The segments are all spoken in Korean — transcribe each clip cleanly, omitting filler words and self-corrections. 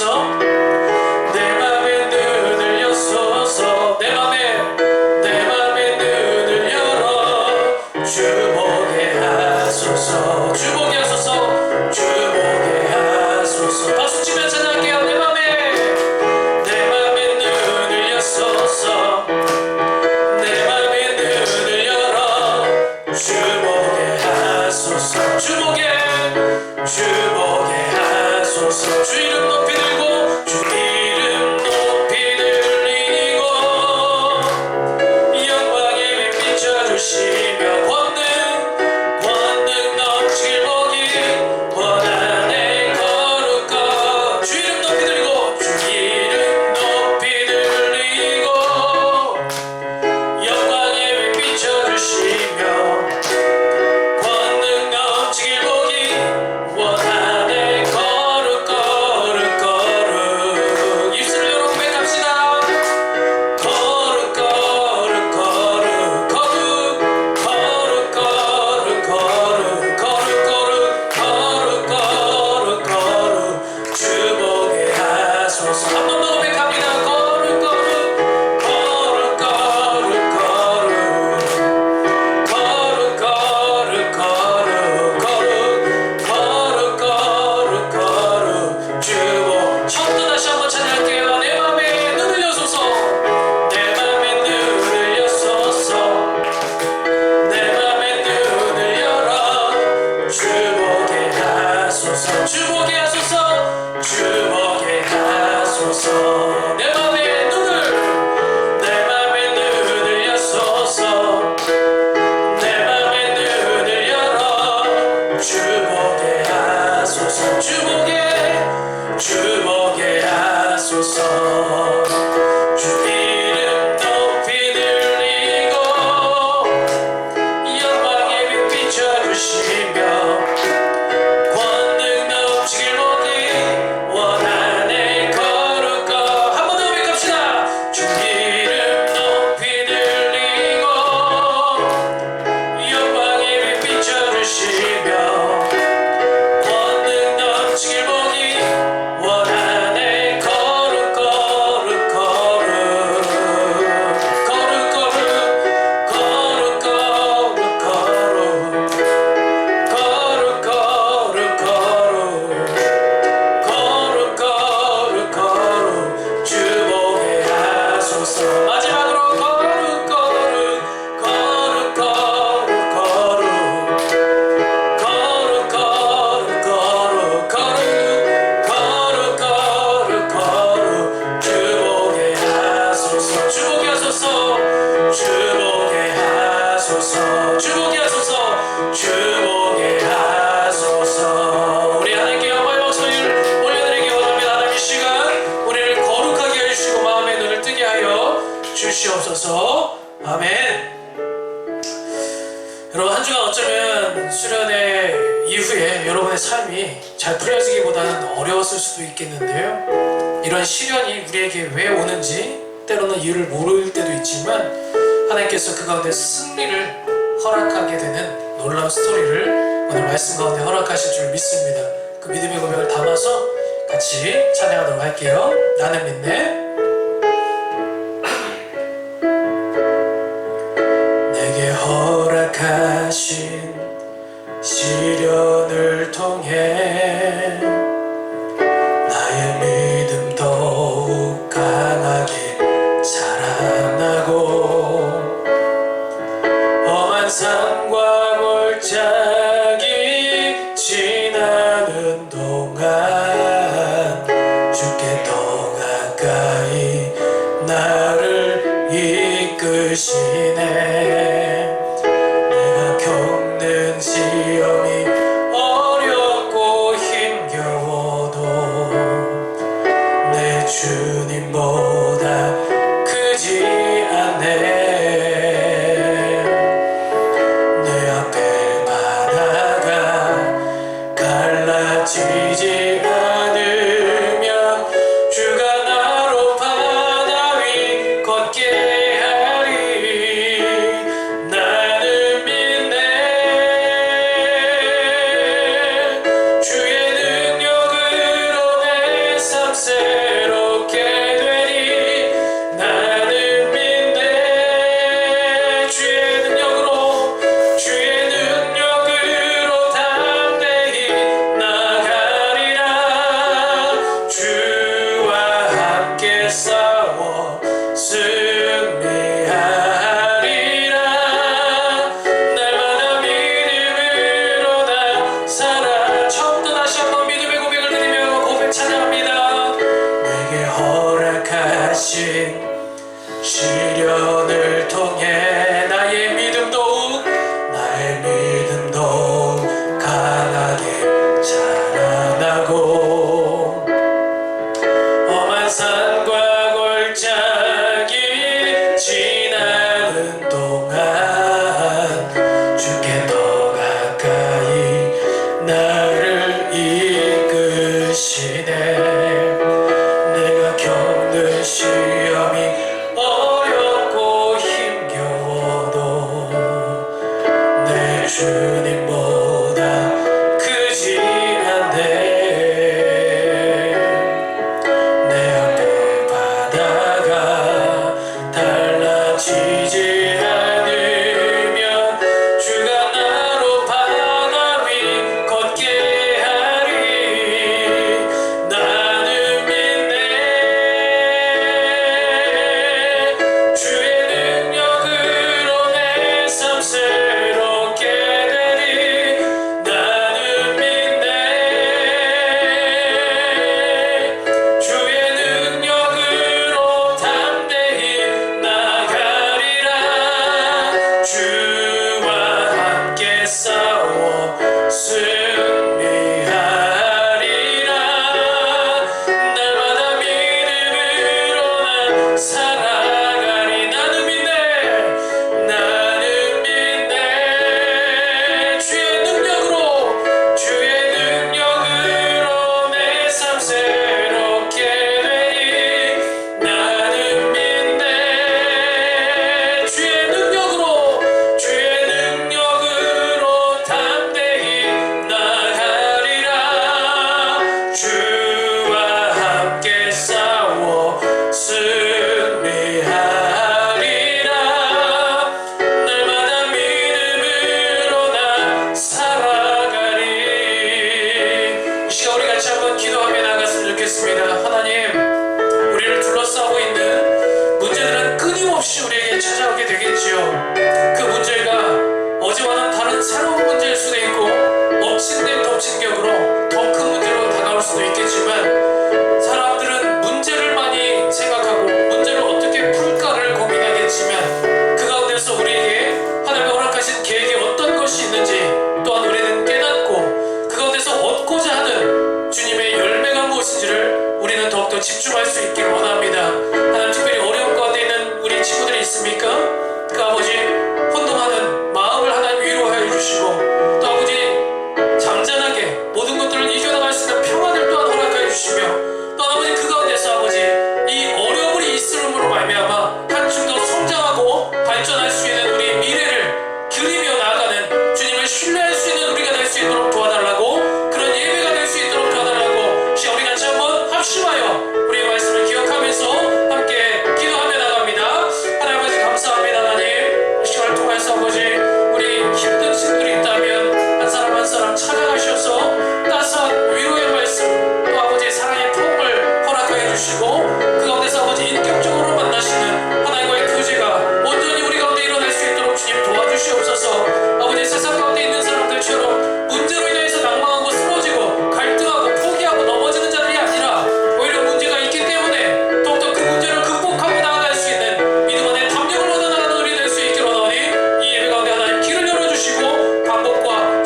하소서. 내 맘에 눈을 여소서. 내 맘에 눈을 열어 주보게 하소서. 주보게 하소서. 주보게 하소서. 박수 치며 찬양할게요. 내 맘에 눈을 여소서. 내 맘에 눈을 열어 주보게 하소서. 주보게 하소서. 주 이름 높이 들고 주 이름 높이 들리고 영광의 빛 비춰주시며 권능 넘칠 복이 원하네 거룩거. 주 이름 높이 들고 주 이름 높이 들리고 영광의 빛 비춰주시며 권능 넘칠 복이 원하네 거룩 거룩 거룩. 입술을 열어 고백합시다. 거룩 거룩 거룩 거룩 거룩 거룩 거룩 거룩 거룩 거룩 주보게 하소서. 한 번 더 고백합니다. 거룩 거룩 거룩 거룩 거룩 거룩 거룩 거룩 주보. 처음부터 다시 한번 찬양할게요. 내 맘에 눈을 여소서. 내 맘에 눈을 여소서. 내 맘에 눈을 열어 주보게 하소서. 주보게 하소서. 주보게 하소서. 내 맘에 눈을 여소서. 내 맘에 눈을 열어 주보게 하소서. 주보게 하소서. 주 이름 높이 들리고 영광의 빛 비춰주시며 권능 넘치길 보기 원하네 거룩거. 한 번 더 고백합시다. 주 이름 높이 들리고 영광의 빛 비춰주시며 권능 넘치길 보기 원하네 거룩 거룩 거룩 거룩 거룩 거룩 거룩 거룩 거룩 거룩 거룩 주보게 하소서. 마지막으로 거룩 거룩 거룩 거룩 거룩 거룩 주보게 하소서. 주보게 하소서. 주보게 하소서. 주보게 하소서. 주보게 하소서. 우리 하나님께 영광의 목소리를 올려드리기 원합니다. 하나님 이 시간 우리를 거룩하게 해주시고 마음의 눈을 뜨게 하여 주시옵소서. 아멘. 여러분, 한 주간 어쩌면 수련회 이후에 여러분의 삶이 잘 풀려지기보다는 어려웠을 수도 있겠는데요, 이런 시련이 우리에게 왜 오는지 때로는 이유를 모를 때도 있지만 하나님께서 그 가운데 승리를 허락하게 되는 놀라운 스토리를 오늘 말씀 가운데 허락하실 줄 믿습니다. 그 믿음의 고백을 담아서 같이 찬양하도록 할게요. 나는 믿네. 내게 허락하신 시련을 통해 나의 믿음 더욱 강하게 자라나고 험한 산과 골짜기 지나는 동안 주께 더 가까이 나를 이끄시네. 내가 겪는 시험이 어렵고 힘겨워도 내 주님보다 크지 않네. 내 앞에 바다가 갈라지지 않으면 주가 나로 바다 위 걷게 하리. 믿네. 내가 겪는 시험이 어렵고 힘겨워도 내 주님보다 크지 않네. 내 앞에 바다가 달라지지 않으면 주가 나로 바다 위 걷게 하리. 나는 믿네. 주의 능력으로 내 삶 새롭게 되리. 나는 믿네. 주의 능력으로 담대히 나가리라. 주와 함께 싸워 승리하리라. 날마다 믿음으로 난 살아가리. 나는 믿네. 나는 믿네. 주의 능력으로 내 삶 새롭게 되리. 나는 믿네. 주의 능력으로 담대히 나가리라. 주와 함께 싸워 승리하리라. 날마다 믿음으로 나 살아가리. 이 시간 우리 같이 한번 기도하며 나갔으면 좋겠습니다. 하나님, 우리를 둘러싸고 있는 문제들은 끊임없이 우리에게 찾아오게 되겠지요. 그 문제가 어제와는 다른 새로운 문제일 수도 있고 엎친 데 덮친 격으로 더 큰 문제로 다가올 수도 있겠지만, 사람들은 문제를 많이 생각하고 문제를 어떻게 풀까를 고민하겠지만, 그 가운데서 우리에게 하나님이 허락하신 계획이 어떤 것이 있는지 또한 우리는 깨닫고 그 가운데서 얻고자 하는 주님의 열매가 무엇인지를 우리는 더욱더 집중할 수 있기를 원합니다. 하나님, 특별히 어려운 가운데 있는 우리 친구들이 있습니까? 그 아버지, 혼동하는 마음을 하나님 위로하여 주시고, 또 아버지 잠잠하게 모든 것들을 이겨나갈 수 있는 평안을 또한 허락하여 주시며, 또 아버지 그 가운데서 아버지 이 어려움이 있음으로 말미암아 한층 더 성장하고 발전할 수 있는 우리의 미래를 그리며 나아가는 주님을 신뢰할 수 있는 우리가 될 수 있도록 도와달라고, 그런 예배가 될 수 있도록 도와달라고 시간 우리 같이 한번 합심하여 우리의 말씀을 기억하면서 함께 기도하며 나갑니다. 하나님 아버지 감사합니다. 하나님, 이 시간을 통해서 아버지 우리 힘든 친구들이 있다면 한 사람 한 사람 찾아가셔서 따스한 위로의 말씀, 또 아버지 사랑의 품을 허락하여 주시고, 그 가운데서 아버지 인격적으로 만나시는 하나님과의 교제가 온전히 우리 가운데 일어날 수 있도록 주님 도와주시옵소서. 아버지 세상 가운데 있는 사람들처럼 문제로 인해서 낭망하고 쓰러지고 갈등하고 포기하고 넘어지는 자들이 아니라, 오히려 문제가 있기 때문에 더욱더 그 문제를 극복하고 나아갈 수 있는 믿음 안에 담력을 얻어나가는 우리 될 수 있기를 원하오니, 이 예배 가운데 하나님 길을 열어주시고 방법과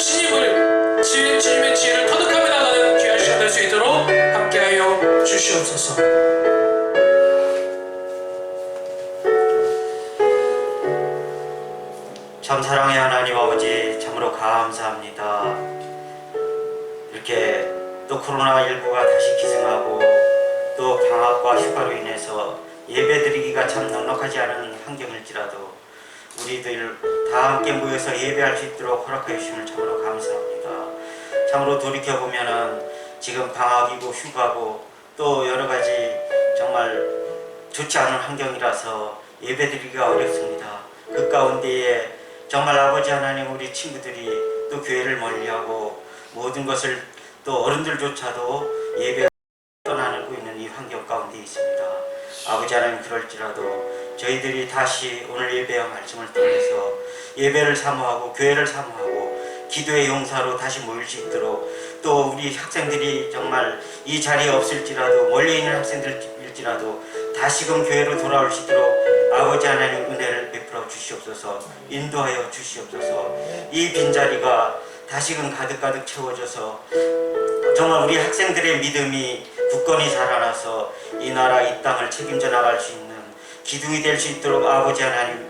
주님의 지혜를 터득하며 나가는 귀한 시간 될 수 있도록 함께하여 주시옵소서. 참 사랑의 하나님 아버지, 참으로 감사합니다. 이렇게 또 코로나19가 다시 기승하고 또 방학과 휴가로 인해서 예배드리기가 참 넉넉하지 않은 환경일지라도 우리들 다 함께 모여서 예배할 수 있도록 허락해 주심을 참으로 감사합니다. 참으로 돌이켜보면은 지금 방학이고 휴가고 또 여러가지 정말 좋지 않은 환경이라서 예배드리기가 어렵습니다. 그 가운데에 정말 아버지 하나님, 우리 친구들이 또 교회를 멀리하고 모든 것을 또 어른들조차도 예배 떠나고 있는 이 환경 가운데 있습니다. 아버지 하나님, 그럴지라도 저희들이 다시 오늘 예배와 말씀을 통해서 예배를 사모하고 교회를 사모하고 기도의 용사로 다시 모일 수 있도록, 또 우리 학생들이 정말 이 자리에 없을지라도 멀리 있는 학생들일지라도 다시금 교회로 돌아올 수 있도록 아버지 하나님 은혜를 베풀어 주시옵소서. 인도하여 주시옵소서. 이 빈자리가 다시금 가득가득 채워져서 정말 우리 학생들의 믿음이 굳건히 자라나서 이 나라 이 땅을 책임져 나갈 수 있는 기둥이 될 수 있도록 아버지 하나님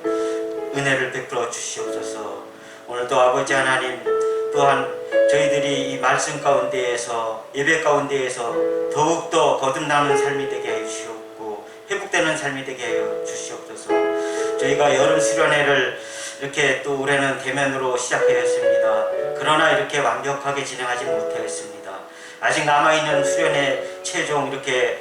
은혜를 베풀어 주시옵소서. 오늘도 아버지 하나님, 또 또한 저희들이 이 말씀 가운데에서 예배 가운데에서 더욱더 거듭나는 삶이 되게 해 주시옵고 회복되는 삶이 되게 해 주시옵소서. 저희가 여름 수련회를 이렇게 또 올해는 대면으로 시작하였습니다. 그러나 이렇게 완벽하게 진행하지 못하였습니다. 아직 남아있는 수련회 최종 이렇게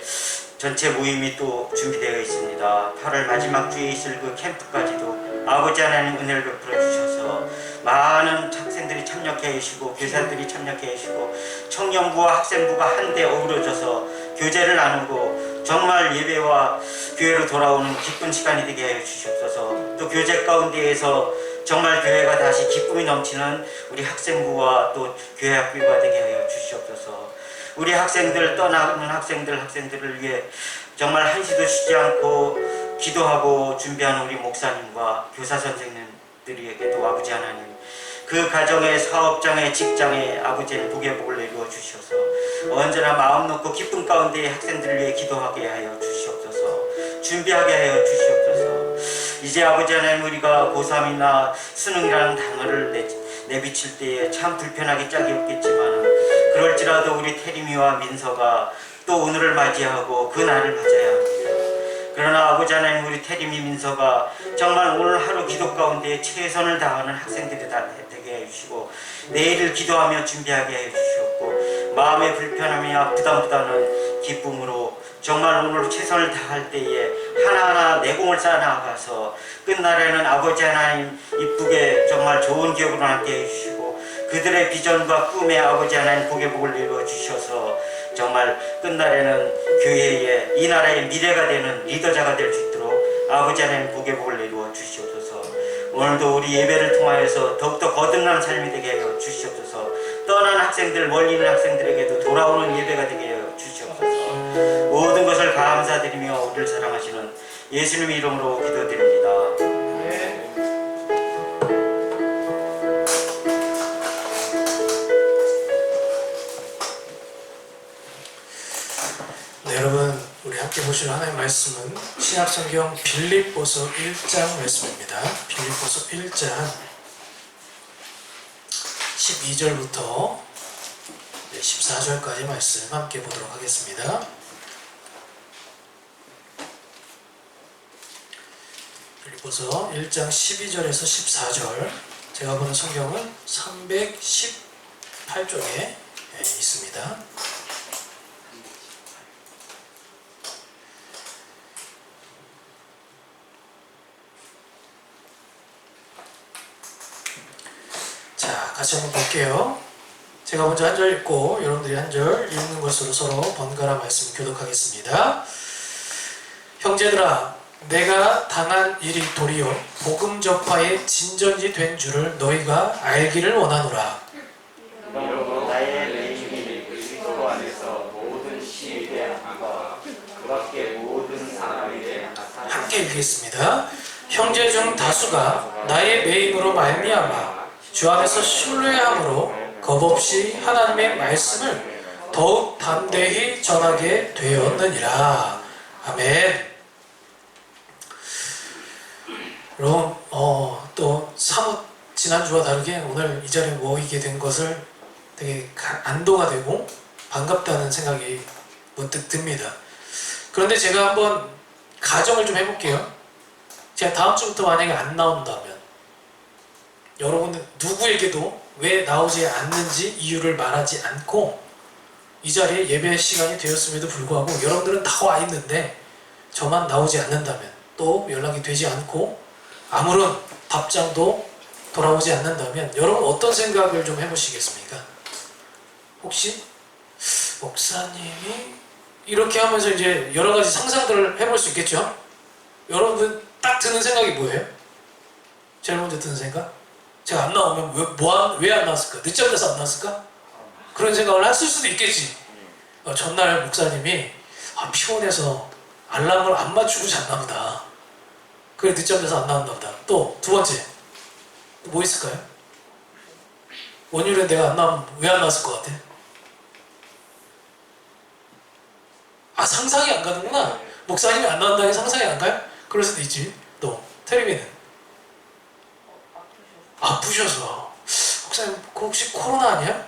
전체 모임이 또 준비되어 있습니다. 8월 마지막 주에 있을 그 캠프까지도 아버지 하나님 은혜를 베풀어 주셔서 많은 학생들이 참여해 주시고 교사들이 참여해 주시고 청년부와 학생부가 한데 어우러져서 교제를 나누고 정말 예배와 교회로 돌아오는 기쁜 시간이 되게 해 주시옵소서. 또 교제 가운데에서 정말 교회가 다시 기쁨이 넘치는 우리 학생부와 또 교회 학교가 되게 하여 주시옵소서. 우리 학생들 떠나는 학생들을 위해 정말 한시도 쉬지 않고 기도하고 준비하는 우리 목사님과 교사 선생님들에게도 아버지 하나님 그 가정의 사업장의 직장의 아버지의 복의 복을 내려 주셔서 언제나 마음 놓고 기쁨 가운데 학생들을 위해 기도하게 하여 주시옵소서. 준비하게 하여 주시옵소서. 이제 아버지 하나님 우리가 고3이나 수능이라는 단어를 내비칠 때에 참 불편하기 짝이 없겠지만 그럴지라도 우리 태림이와 민서가 또 오늘을 맞이하고 그 날을 맞아야 합니다. 그러나 아버지 하나님 우리 태림이 민서가 정말 오늘 하루 기도 가운데 최선을 다하는 학생들이 되게 해주시고 내일을 기도하며 준비하게 해주시옵고 마음의 불편함이나 부담보다는 기쁨으로 정말 오늘 최선을 다할 때에 하나하나 내공을 쌓아나가서 끝날에는 아버지 하나님 이쁘게 정말 좋은 기억으로 남게 해주시고 그들의 비전과 꿈에 아버지 하나님 복의 복을 내려 주셔서 정말 끝날에는 교회의 이 나라의 미래가 되는 리더자가 될 수 있도록 아버지 하나님 복의 복을 내려 주시옵소서. 오늘도 우리 예배를 통하여서 더욱더 거듭난 삶이 되게 하여 주시옵소서. 떠난 학생들 멀리 있는 학생들에게도 돌아오는 예배가 되게 하여 주시옵소서. 모든 것을 감사드리며 우리를 사랑하시는 예수님 이름으로 기도드립니다. 네, 여러분 우리 함께 보실 하나님의 말씀은 신약성경 빌립보서 1장 말씀입니다. 빌립보서 1장 12절부터 14절까지 말씀 함께 보도록 하겠습니다. 빌립보서 1장 12절에서 14절 제가 보는 성경은 318쪽에 있습니다. 자, 같이 한번 볼게요. 제가 먼저 한 절 읽고 여러분들이 한 절 읽는 것으로 서로 번갈아 말씀 교독하겠습니다. 형제들아, 내가 당한 일이 도리어 복음 전파의 진전이 된 줄을 너희가 알기를 원하노라. 나의 매임이 그리스도 안에서 모든 시위대 함과 그 밖에 모든 사람에게 함께 읽겠습니다. 형제 중 다수가 나의 매임으로 말미암아 주 안에서 신뢰함으로 겁없이 하나님의 말씀을 더욱 담대히 전하게 되었느니라. 아멘. 여러분, 또 사뭇 지난주와 다르게 오늘 이 자리에 모이게 된 것을 되게 안도가 되고 반갑다는 생각이 문득 듭니다. 그런데 제가 한번 가정을 좀 해볼게요. 제가 다음 주부터 만약에 안 나온다면 여러분들 누구에게도 왜 나오지 않는지 이유를 말하지 않고 이 자리에 예배 시간이 되었음에도 불구하고 여러분들은 다 와 있는데 저만 나오지 않는다면 또 연락이 되지 않고 아무런 답장도 돌아오지 않는다면 여러분 어떤 생각을 좀 해보시겠습니까? 혹시 목사님이 이렇게 하면서 이제 여러 가지 상상들을 해볼 수 있겠죠? 여러분들 딱 드는 생각이 뭐예요? 제일 먼저 드는 생각? 제가 안 나오면 왜 안 나왔을까? 늦잠 자서 안 나왔을까? 그런 생각을 했을 수도 있겠지. 전날 목사님이 피곤해서 알람을 안 맞추고 잤나 보다. 그래 늦잠 자서 안 나왔나 보다. 또 두 번째 뭐 있을까요? 원율에 내가 안 나오면 왜 안 나왔을 것 같아? 상상이 안 가는구나. 목사님이 안 나온다는 게 상상이 안 가요? 그럴 수도 있지. 또 테레비는 아프셔서 목사님 그거 혹시 코로나 아니야?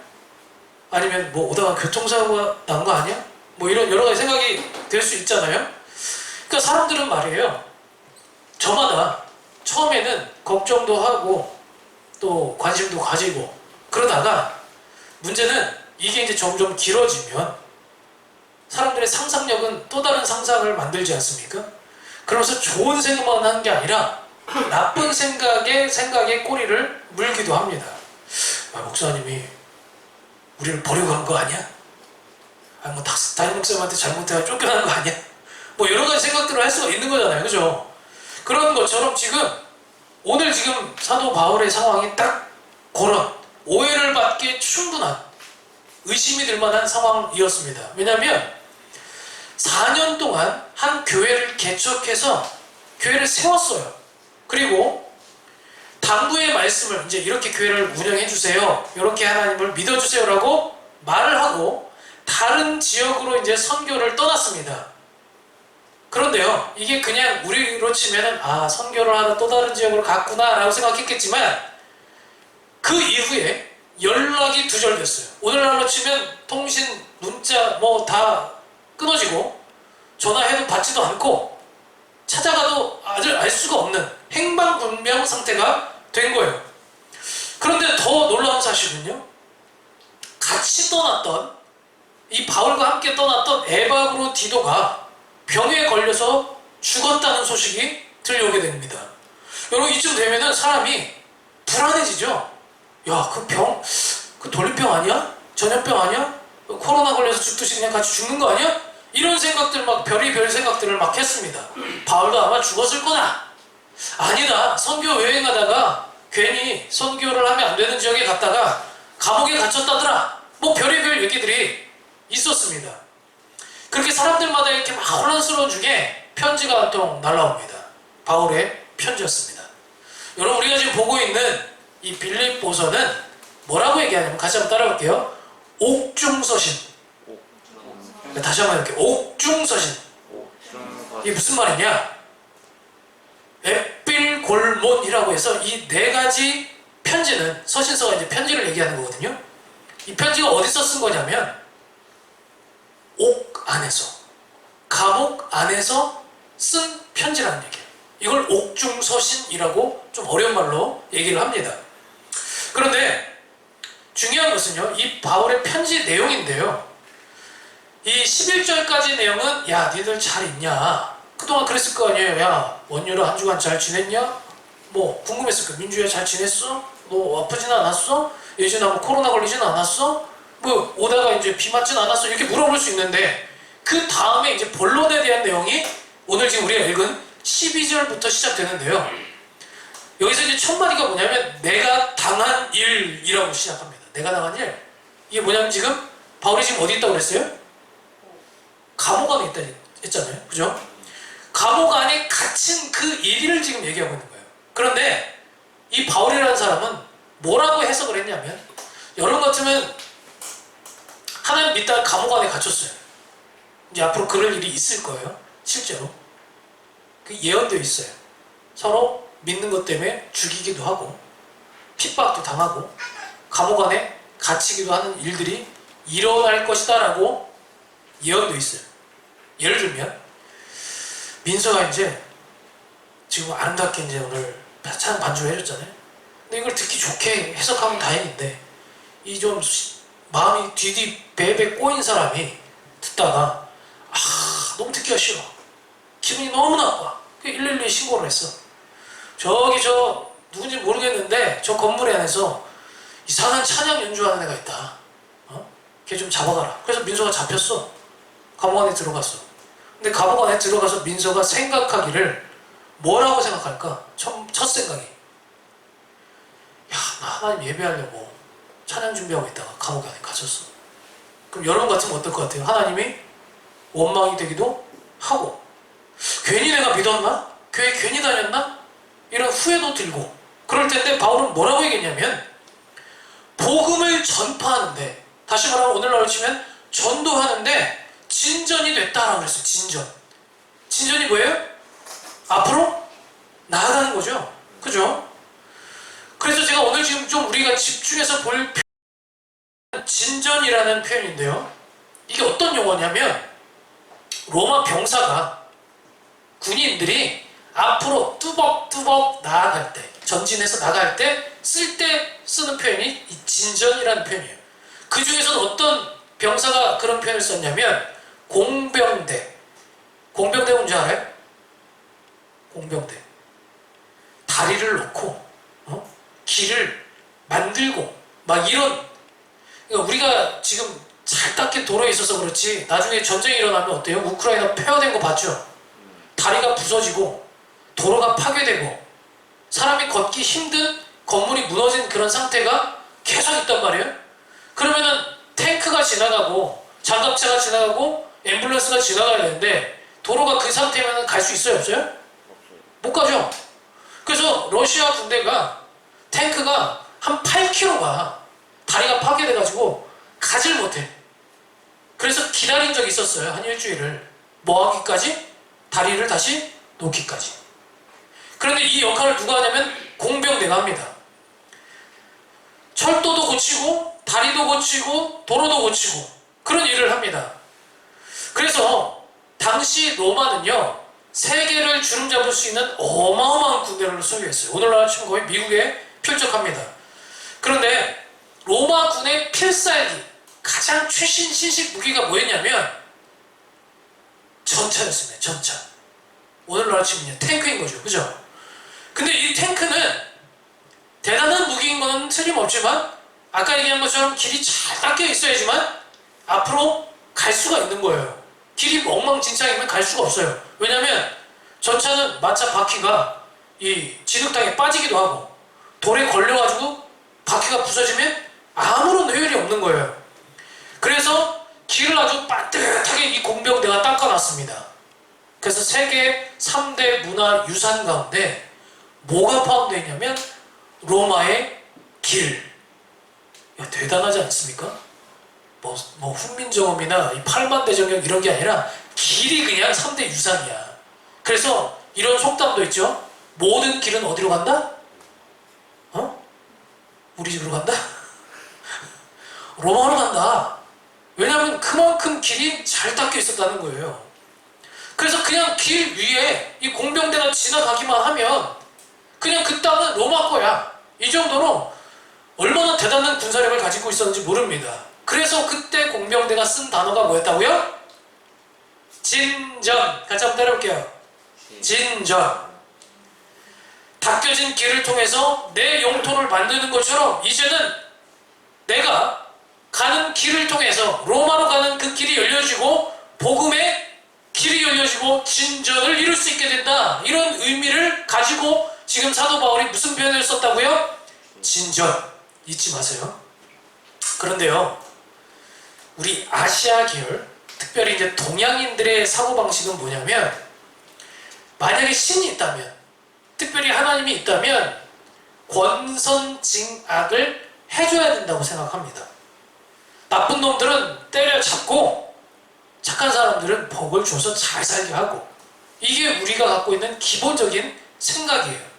아니면 뭐 오다가 교통사고가 난 거 아니야? 뭐 이런 여러 가지 생각이 들 수 있잖아요. 그러니까 사람들은 말이에요, 저마다 처음에는 걱정도 하고 또 관심도 가지고 그러다가 문제는 이게 이제 점점 길어지면 사람들의 상상력은 또 다른 상상을 만들지 않습니까? 그러면서 좋은 생각만 하는 게 아니라 나쁜 생각에 꼬리를 물기도 합니다. 아, 목사님이 우리를 버리고 간 거 아니야? 아, 뭐 담임 목사님한테 잘못해서 쫓겨난 거 아니야? 뭐 여러 가지 생각들을 할 수가 있는 거잖아요, 그죠? 그런 것처럼 오늘 지금 사도 바울의 상황이 딱 그런 오해를 받기에 충분한, 의심이 들 만한 상황이었습니다. 왜냐하면 4년 동안 한 교회를 개척해서 교회를 세웠어요. 그리고 당부의 말씀을 이제 이렇게 교회를 운영해 주세요, 이렇게 하나님을 믿어주세요 라고 말을 하고 다른 지역으로 이제 선교를 떠났습니다. 그런데요, 이게 그냥 우리로 치면은 아, 선교를 하러 또 다른 지역으로 갔구나 라고 생각했겠지만 그 이후에 연락이 두절됐어요. 오늘날로 치면 통신, 문자 뭐 다 끊어지고 전화해도 받지도 않고 찾아가도 아주 알 수가 없는 행방불명 상태가 된 거예요. 그런데 더 놀라운 사실은요, 같이 떠났던, 이 바울과 함께 떠났던 에바브로 디도가 병에 걸려서 죽었다는 소식이 들려오게 됩니다. 여러분, 이쯤 되면은 사람이 불안해지죠. 야, 그 돌림병 아니야? 전염병 아니야? 코로나 걸려서 죽듯이 그냥 같이 죽는 거 아니야? 이런 생각들, 막 별의별 생각들을 막 했습니다. 바울도 아마 죽었을 거다. 아니다, 선교 여행하다가 괜히 선교를 하면 안 되는 지역에 갔다가 감옥에 갇혔다더라. 뭐 별의별 얘기들이 있었습니다. 그렇게 사람들마다 이렇게 막 혼란스러운 중에 편지가 한 통 날라옵니다. 바울의 편지였습니다. 여러분, 우리가 지금 보고 있는 이 빌립보서는 뭐라고 얘기하냐면, 같이 한번 따라볼게요. 옥중서신. 다시 한번 이렇게 옥중서신. 이게 무슨 말이냐? 에필골몬이라고 해서 이 네 가지 편지는, 서신서가 이제 편지를 얘기하는 거거든요. 이 편지가 어디서 쓴 거냐면 옥 안에서, 감옥 안에서 쓴 편지라는 얘기예요. 이걸 옥중서신이라고 좀 어려운 말로 얘기를 합니다. 그런데 중요한 것은요, 이 바울의 편지 내용인데요, 이 11절까지 내용은 야, 니들 잘 있냐? 그동안 그랬을 거 아니에요. 야, 원유로 한 주간 잘 지냈냐? 뭐 궁금했을 거야. 민주야 잘 지냈어? 너 아프진 않았어? 예전에 뭐 코로나 걸리진 않았어? 뭐 오다가 이제 비 맞진 않았어? 이렇게 물어볼 수 있는데, 그 다음에 이제 본론에 대한 내용이 오늘 지금 우리가 읽은 12절부터 시작되는데요. 여기서 이제 첫 마디가 뭐냐면 내가 당한 일이라고 시작합니다. 내가 당한 일. 이게 뭐냐면 지금 바울이 지금 어디 있다고 그랬어요? 감옥 안에 있다 했잖아요. 그죠? 감옥 안에 갇힌 그 일을 지금 얘기하고 있는 거예요. 그런데 이 바울이라는 사람은 뭐라고 해석을 했냐면, 여러분 같으면 하나님 믿다가 감옥 안에 갇혔어요. 이제 앞으로 그럴 일이 있을 거예요. 실제로. 그 예언되어 있어요. 서로 믿는 것 때문에 죽이기도 하고 핍박도 당하고 감옥 안에 갇히기도 하는 일들이 일어날 것이다 라고 예언되어 있어요. 예를 들면 민서가 이제 지금 아름답게 이제 오늘 찬양 반주를 해줬잖아요. 근데 이걸 듣기 좋게 해석하면 다행인데, 이 좀 마음이 베베 꼬인 사람이 듣다가 너무 듣기가 싫어, 기분이 너무 나빠, 112에 신고를 했어. 저기 누군지 모르겠는데 저 건물 안에서 이상한 찬양 연주하는 애가 있다, 걔 좀 잡아가라. 그래서 민서가 잡혔어. 감옥 안에 들어갔어. 근데 감옥 안에 들어가서 민서가 생각하기를 뭐라고 생각할까? 첫 생각이, 야, 나 하나님 예배하려고 찬양 준비하고 있다가 감옥 안에 갇혔어. 그럼 여러분 같으면 어떨 것 같아요? 하나님이 원망이 되기도 하고, 괜히 내가 믿었나? 교회 괜히 다녔나? 이런 후회도 들고 그럴 텐데, 바울은 뭐라고 얘기했냐면 복음을 전파하는데, 다시 말하면 오늘날로 치면 전도하는데 진전이 됐다라고 그랬어요. 진전이 뭐예요? 앞으로 나아가는 거죠. 그죠? 그래서 제가 오늘 지금 좀 우리가 집중해서 볼 표현은 진전이라는 표현인데요. 이게 어떤 용어냐면 로마 병사가 군인들이 앞으로 뚜벅뚜벅 나아갈 때, 전진해서 나갈 때 쓸 때 쓰는 표현이 이 진전이라는 표현이에요. 그 중에서는 어떤 병사가 그런 표현을 썼냐면 공병대. 공병대 뭔지 알아요? 공병대. 다리를 놓고 길을 만들고 막 이런, 그러니까 우리가 지금 잘 닦인 도로에 있어서 그렇지 나중에 전쟁이 일어나면 어때요? 우크라이나 폐허된 거 봤죠? 다리가 부서지고 도로가 파괴되고 사람이 걷기 힘든 건물이 무너진 그런 상태가 계속 있단 말이에요. 그러면은 탱크가 지나가고 장갑차가 지나가고 앰뷸런스가 지나가야 되는데 도로가 그 상태면 갈 수 있어요? 없어요? 못 가죠. 그래서 러시아 군대가 탱크가 한 8km가 다리가 파괴돼가지고 가질 못해. 그래서 기다린 적이 있었어요. 한 일주일을. 뭐 하기까지? 다리를 다시 놓기까지. 그런데 이 역할을 누가 하냐면 공병대가 합니다. 철도도 고치고 다리도 고치고 도로도 고치고 그런 일을 합니다. 그래서 당시 로마는요, 세계를 주름잡을 수 있는 어마어마한 군대를 소유했어요. 오늘날 치면 거의 미국에 필적합니다. 그런데 로마 군의 필살기, 가장 최신 신식 무기가 뭐였냐면 전차였습니다. 전차. 오늘날 치면 탱크인 거죠. 그죠? 근데 이 탱크는 대단한 무기인 건 틀림없지만 아까 얘기한 것처럼 길이 잘 닦여 있어야지만 앞으로 갈 수가 있는 거예요. 길이 엉망진창이면 갈 수가 없어요. 왜냐면 전차는 마차 바퀴가 이 진흙탕에 빠지기도 하고 돌에 걸려가지고 바퀴가 부서지면 아무런 효율이 없는 거예요. 그래서 길을 아주 빠듯하게 이 공병대가 닦아놨습니다. 그래서 세계 3대 문화유산 가운데 뭐가 포함되어 있냐면 로마의 길. 야, 대단하지 않습니까? 뭐 훈민정음이나 이 팔만대정령 이런 게 아니라 길이 그냥 3대 유산이야. 그래서 이런 속담도 있죠. 모든 길은 어디로 간다? 우리 집으로 간다? 로마로 간다. 왜냐하면 그만큼 길이 잘 닦여 있었다는 거예요. 그래서 그냥 길 위에 이 공병대가 지나가기만 하면 그냥 그 땅은 로마 거야. 이 정도로 얼마나 대단한 군사력을 가지고 있었는지 모릅니다. 그래서 그때 공병대가 쓴 단어가 뭐였다고요? 진전. 같이 한번 따라볼게요. 진전. 닦여진 길을 통해서 내 영토를 만드는 것처럼 이제는 내가 가는 길을 통해서 로마로 가는 그 길이 열려지고 복음의 길이 열려지고 진전을 이룰 수 있게 된다. 이런 의미를 가지고 지금 사도 바울이 무슨 표현을 썼다고요? 진전. 잊지 마세요. 그런데요, 우리 아시아 계열, 특별히 이제 동양인들의 사고방식은 뭐냐면 만약에 신이 있다면, 특별히 하나님이 있다면 권선징악을 해줘야 된다고 생각합니다. 나쁜 놈들은 때려잡고 착한 사람들은 복을 줘서 잘 살게 하고, 이게 우리가 갖고 있는 기본적인 생각이에요.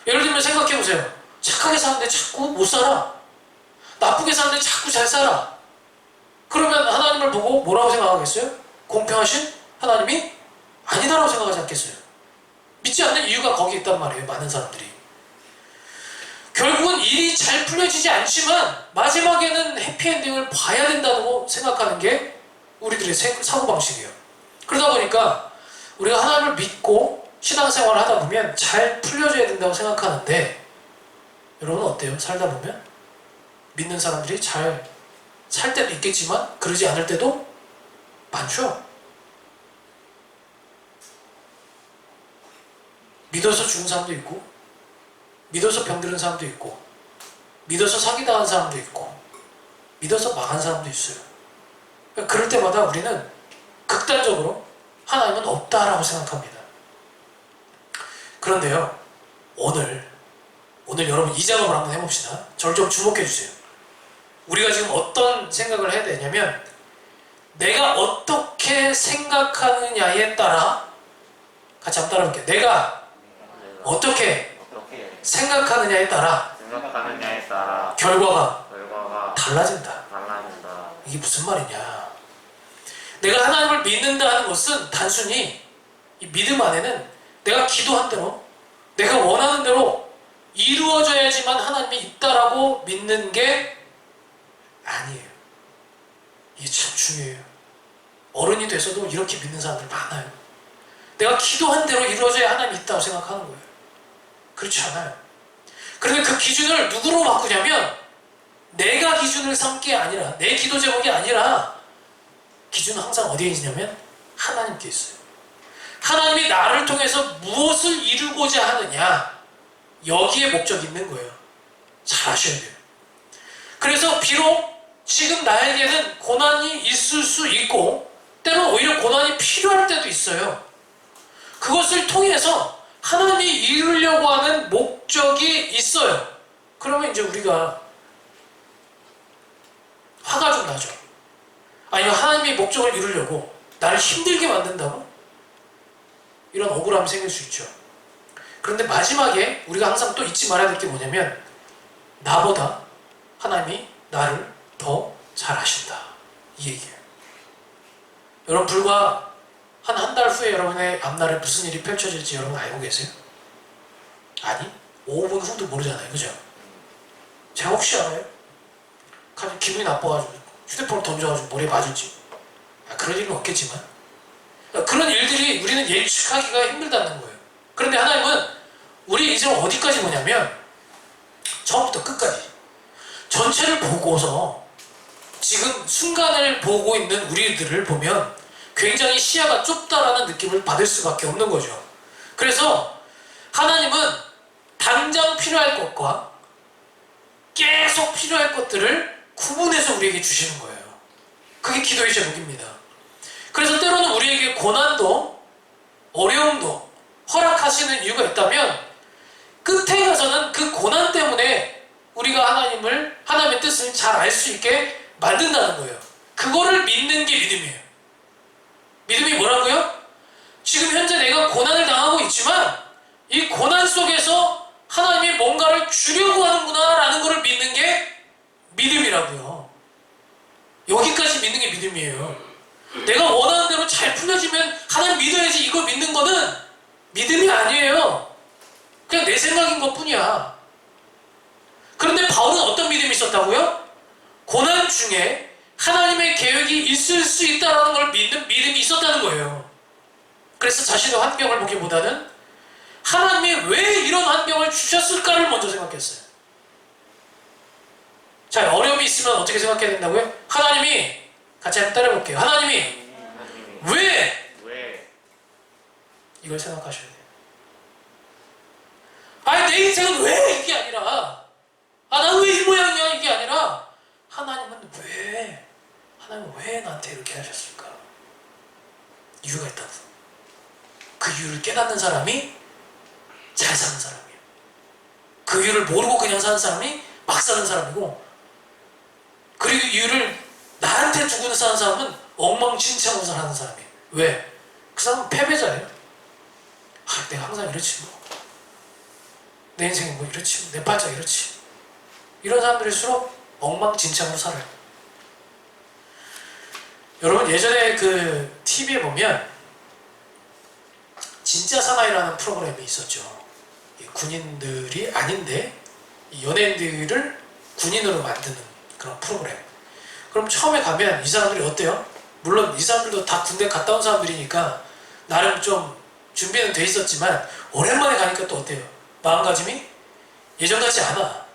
예를 들면 생각해보세요. 착하게 사는데 자꾸 못 살아. 나쁘게 사는데 자꾸 잘 살아. 그러면 하나님을 보고 뭐라고 생각하겠어요? 공평하신 하나님이 아니다라고 생각하지 않겠어요? 믿지 않는 이유가 거기 있단 말이에요. 많은 사람들이. 결국은 일이 잘 풀려지지 않지만 마지막에는 해피엔딩을 봐야 된다고 생각하는 게 우리들의 사고방식이에요. 그러다 보니까 우리가 하나님을 믿고 신앙생활을 하다 보면 잘 풀려져야 된다고 생각하는데, 여러분 어때요? 살다 보면 믿는 사람들이 잘 살 때도 있겠지만 그러지 않을 때도 많죠. 믿어서 죽은 사람도 있고, 믿어서 병들은 사람도 있고, 믿어서 사기당한 사람도 있고, 믿어서 망한 사람도 있어요. 그러니까 그럴 때마다 우리는 극단적으로 하나님은 없다라고 생각합니다. 그런데요, 오늘 여러분 이 작업을 한번 해봅시다. 저를 좀 주목해 주세요. 우리가 지금 어떤 생각을 해야 되냐면, 내가 어떻게 생각하느냐에 따라, 같이 한번 따라볼게요. 내가 어떻게 생각하느냐에 따라 생각하느냐에 따라 결과가 결과가 달라진다. 달라진다. 이게 무슨 말이냐? 내가 하나님을 믿는다 하는 것은 단순히 이 믿음 안에는 내가 기도한 대로 내가 원하는 대로 이루어져야지만 하나님이 있다라고 믿는 게 아니에요. 이게 참 중요해요. 어른이 돼서도 이렇게 믿는 사람들 많아요. 내가 기도한 대로 이루어져야 하나님이 있다고 생각하는 거예요. 그렇지 않아요. 그런데 그 기준을 누구로 바꾸냐면 내가 기준을 삼는 게 아니라 내 기도 제목이 아니라 기준은 항상 어디에 있냐면 하나님께 있어요. 하나님이 나를 통해서 무엇을 이루고자 하느냐 여기에 목적이 있는 거예요. 잘 아셔야 돼요. 그래서 비록 지금 나에게는 고난이 있을 수 있고 때로는 오히려 고난이 필요할 때도 있어요. 그것을 통해서 하나님이 이루려고 하는 목적이 있어요. 그러면 이제 우리가 화가 좀 나죠. 아니면 하나님의 목적을 이루려고 나를 힘들게 만든다고? 이런 억울함이 생길 수 있죠. 그런데 마지막에 우리가 항상 또 잊지 말아야 될 게 뭐냐면 나보다 하나님이 나를 더 잘 아신다. 이 얘기예요. 여러분 불과 한 달 후에 여러분의 앞날에 무슨 일이 펼쳐질지 여러분 알고 계세요? 아니 5분 후도 모르잖아요. 그죠? 제가 혹시 알아요? 기분이 나빠가지고 휴대폰을 던져가지고 머리에 맞을지 그런 일은 없겠지만 그런 일들이 우리는 예측하기가 힘들다는 거예요. 그런데 하나님은 우리 인생을 어디까지 보냐면 처음부터 끝까지 전체를 보고서 지금 순간을 보고 있는 우리들을 보면 굉장히 시야가 좁다라는 느낌을 받을 수밖에 없는 거죠. 그래서 하나님은 당장 필요할 것과 계속 필요할 것들을 구분해서 우리에게 주시는 거예요. 그게 기도의 제목입니다. 그래서 때로는 우리에게 고난도 어려움도 허락하시는 이유가 있다면 끝에 가서는 그 고난 때문에 우리가 하나님의 뜻을 잘 알 수 있게 만든다는 거예요. 그거를 믿는 게 믿음이에요. 믿음이 뭐라고요? 지금 현재 내가 고난을 당하고 있지만 이 고난 속에서 하나님이 뭔가를 주려고 하는구나 라는 것을 믿는 게 믿음이라고요. 여기까지 믿는 게 믿음이에요. 내가 원하는 대로 잘 풀려지면 하나님 믿어야지 이거 믿는 거는 믿음이 아니에요. 그냥 내 생각인 것 뿐이야. 그런데 바울은 어떤 믿음이 있었다고요? 고난 중에 하나님의 계획이 있을 수 있다는 걸 믿는 믿음이 있었다는 거예요. 그래서 자신의 환경을 보기보다는 하나님이 왜 이런 환경을 주셨을까를 먼저 생각했어요. 자, 어려움이 있으면 어떻게 생각해야 된다고요? 하나님이 같이 한번 따라해볼게요. 하나님이 왜 이걸 생각하셔야 돼요. 아니 내 인생은 왜 이게 아니라 난 왜 이 모양이야 이게 아니라 하나님은 왜 나한테 이렇게 하셨을까? 이유가 있다고. 그 이유를 깨닫는 사람이 잘 사는 사람이에요. 그 이유를 모르고 그냥 사는 사람이 막 사는 사람이고, 그리고 이유를 나한테 두고 사는 사람은 엉망진창으로 사는 사람이에요. 왜? 그 사람은 패배자예요. 내가 항상 이렇지 뭐. 내 인생이 뭐 이렇지 뭐. 내 발짝 이렇지. 이런 사람들일수록 엉망진창으로 살아요. 여러분 예전에 그 TV에 보면 진짜 사나이라는 프로그램이 있었죠. 군인들이 아닌데 연예인들을 군인으로 만드는 그런 프로그램. 그럼 처음에 가면 이 사람들이 어때요? 물론 이 사람들도 다 군대 갔다 온 사람들이니까 나름 좀 준비는 돼 있었지만 오랜만에 가니까 또 어때요? 마음가짐이 예전 같지 않아.